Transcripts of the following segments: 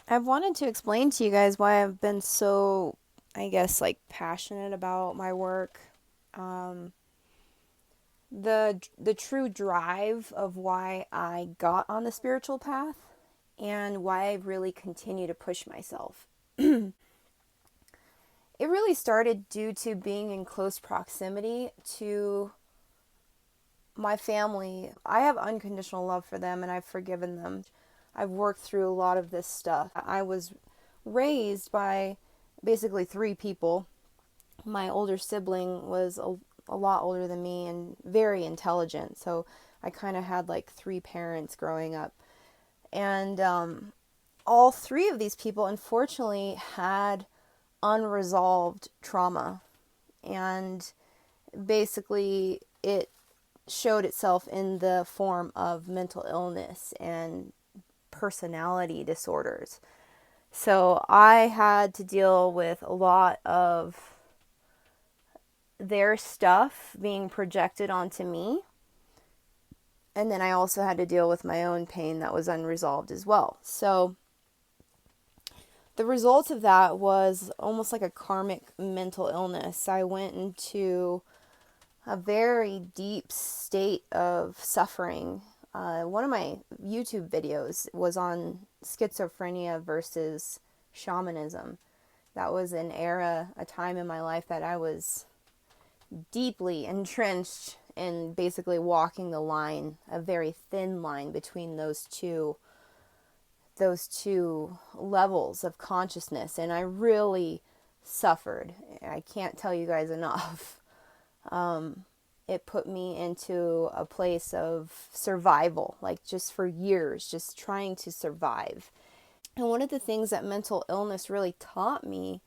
I've wanted to explain to you guys why I've been so, I guess, like passionate about my work. Um, the true drive of why I got on the spiritual path and why I really continue to push myself. It really started due to being in close proximity to my family. I have unconditional love for them and I've forgiven them. I've worked through a lot of this stuff. I was raised by basically three people. My older sibling was a lot older than me and very intelligent, so I kind of had like three parents growing up. And all three of these people, unfortunately, had unresolved trauma. And basically, it showed itself in the form of mental illness and personality disorders. So I had to deal with a lot of their stuff being projected onto me. And then I also had to deal with my own pain that was unresolved as well. So the result of that was almost like a karmic mental illness. I went into a very deep state of suffering. One of my YouTube videos was on schizophrenia versus shamanism. That was an era, a time in my life that I was deeply entrenched in basically walking the line, a very thin line between those two levels of consciousness, and I really suffered. I can't tell you guys enough. It put me into a place of survival, like just for years, just trying to survive. And one of the things that mental illness really taught me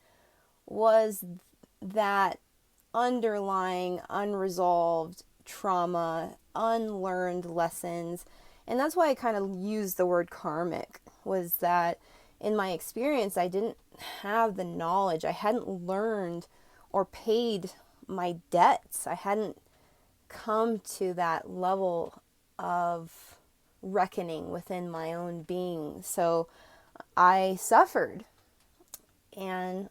was that underlying unresolved trauma, unlearned lessons. And that's why I kind of used the word karmic, was that in my experience, I didn't have the knowledge. I hadn't learned or paid my debts. I hadn't come to that level of reckoning within my own being. So I suffered. And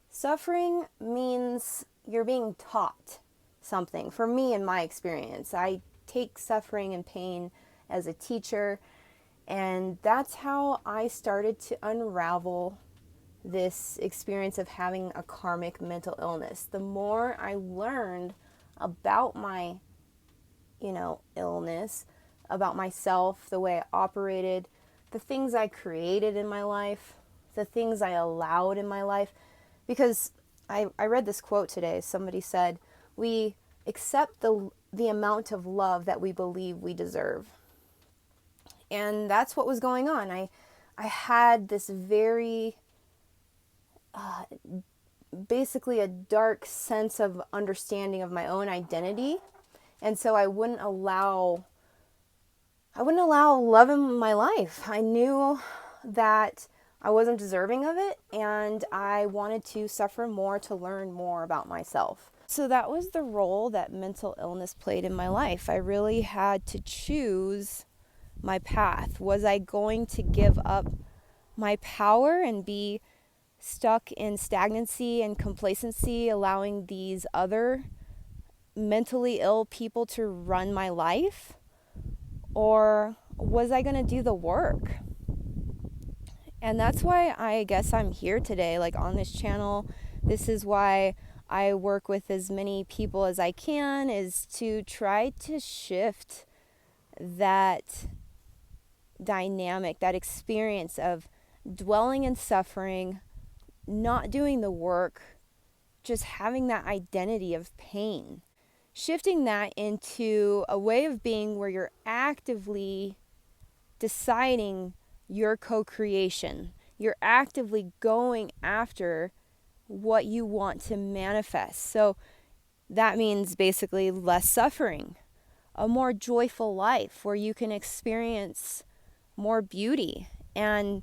suffering means you're being taught something. For me, in my experience, I take suffering and pain as a teacher, and that's how I started to unravel this experience of having a karmic mental illness. The more I learned about my, illness, about myself, the way I operated, the things I created in my life, the things I allowed in my life. Because I read this quote today. Somebody said, we accept the amount of love that we believe we deserve. And that's what was going on. I had this very, basically a dark sense of understanding of my own identity. And so I wouldn't allow love in my life. I knew that I wasn't deserving of it, and I wanted to suffer more to learn more about myself. So that was the role that mental illness played in my life. I really had to choose my path. Was I going to give up my power and be stuck in stagnancy and complacency, allowing these other mentally ill people to run my life? Or was I going to do the work? And that's why I guess I'm here today, like on this channel. This is why I work with as many people as I can, is to try to shift that dynamic, that experience of dwelling in suffering, not doing the work, just having that identity of pain. Shifting that into a way of being where you're actively deciding your co-creation. You're actively going after what you want to manifest. So that means basically less suffering, a more joyful life where you can experience more beauty and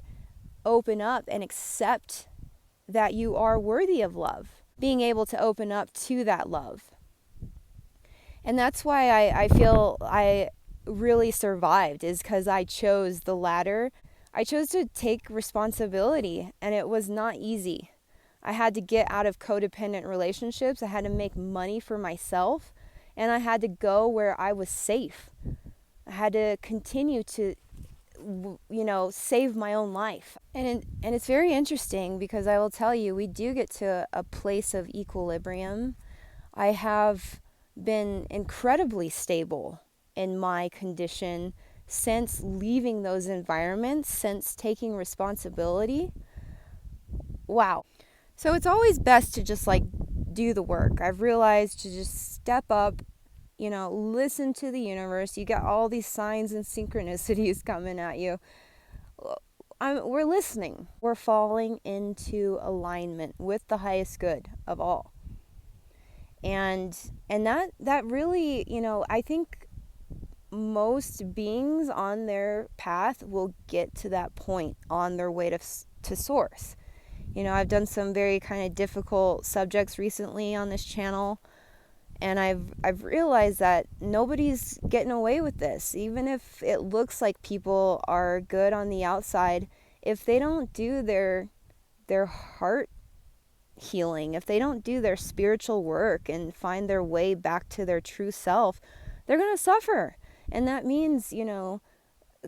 open up and accept that you are worthy of love, being able to open up to that love. And that's why I feel I really survived, is because I chose the latter. I chose to take responsibility, and it was not easy. I had to get out of codependent relationships. I had to make money for myself, and I had to go where I was safe. I had to continue to, save my own life. And it's very interesting because I will tell you, we do get to a place of equilibrium. I have been incredibly stable in my condition since leaving those environments, since taking responsibility. Wow. So it's always best to just like do the work. I've realized to just step up, listen to the universe. You got all these signs and synchronicities coming at you. We're listening. We're falling into alignment with the highest good of all. And that really, I think most beings on their path will get to that point on their way to source. I've done some very kind of difficult subjects recently on this channel, and I've realized that nobody's getting away with this. Even if it looks like people are good on the outside, if they don't do their heart healing, if they don't do their spiritual work and find their way back to their true self, they're going to suffer. And that means,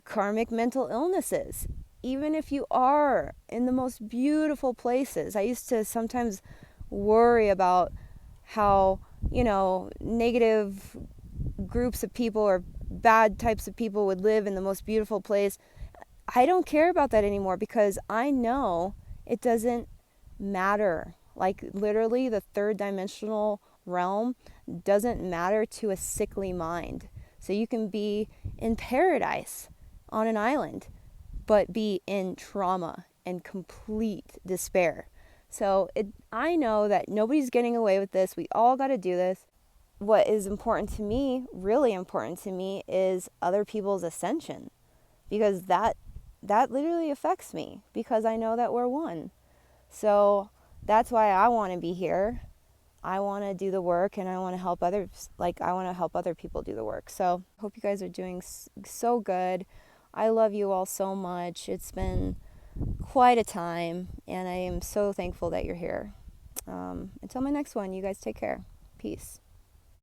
karmic mental illnesses. Even if you are in the most beautiful places. I used to sometimes worry about how, negative groups of people or bad types of people would live in the most beautiful place. I don't care about that anymore because I know it doesn't matter. Like literally the third dimensional realm doesn't matter to a sickly mind. So you can be in paradise on an island, but be in trauma and complete despair. So I know that nobody's getting away with this. We all got to do this. What is important to me, really important to me, is other people's ascension, because that literally affects me, because I know that we're one. So that's why I want to be here. I want to do the work, and I want to help others. I want to help other people do the work. So hope you guys are doing so good. I love you all so much. It's been quite a time, and I am so thankful that you're here. Until my next one, you guys take care. Peace.